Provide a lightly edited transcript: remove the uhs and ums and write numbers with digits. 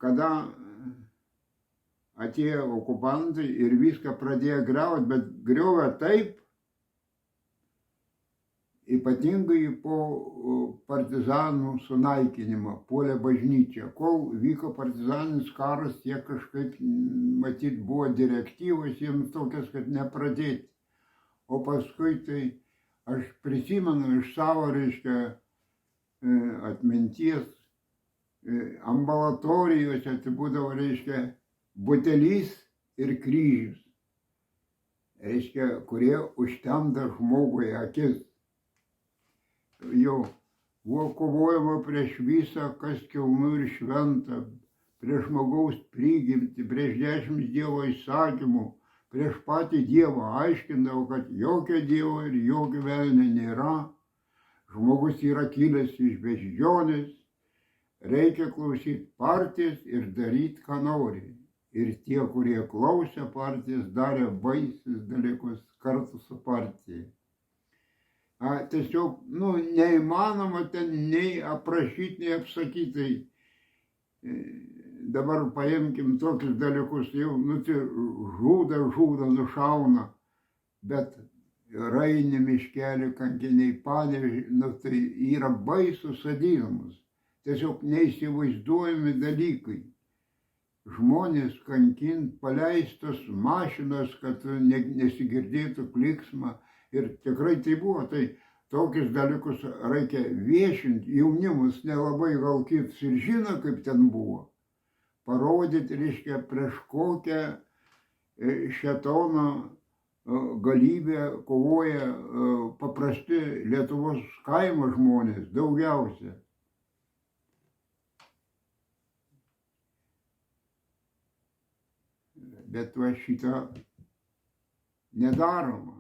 kada atėjo okupantai ir viską pradėjo griauti, bet griovė taip, ypatingai po partizanų sunaikinimo, puolė bažnyčią. Kol vyko partizaninis karas, jie kažkaip, matyt, buvo direktyvos jiems tokias, kad nepradėti. O paskui tai aš prisimenu iš savo, reiškia, atminties, ambulatorijose tai būdavo, reiškia, butelys ir kryžius, reiškia, kurie užtemda žmogui akis. Jau buvo kovojama prieš visą, kas kilnu ir šventa, prieš žmogaus prigimtį, prieš 10 Dievo įsakymų, prieš patį Dievą aiškindavo, kad jokio Dievo ir jokio velnio nėra, žmogus yra kilęs iš beždžionės, reikia klausyti partijas ir daryti, ką nori. Ir tie, kurie klausė partijas, darė baisius dalykus kartu su partija. Tiesiog, neįmanoma ten nei aprašyti, nei apsakyti. Dabar paimkim tokius dalykus, jau, tai žudo, nušauna, bet Rainį miškelį kankiniai, Panevėžį, tai yra baisus sadizmas. Tiesiog neįsivaizduojami dalykai. Žmonės kankint, paleistos mašinos, kad nesigirdėtų kliksmą. Ir tikrai tai buvo, tai tokius dalykus reikia viešinti, jaunimus nelabai gal kitas ir žino, kaip ten buvo. Parodyti, reiškia, prieš kokią šėtono galybę kovoja paprasti Lietuvos kaimo žmonės, daugiausia. Bet va šitą nedaroma.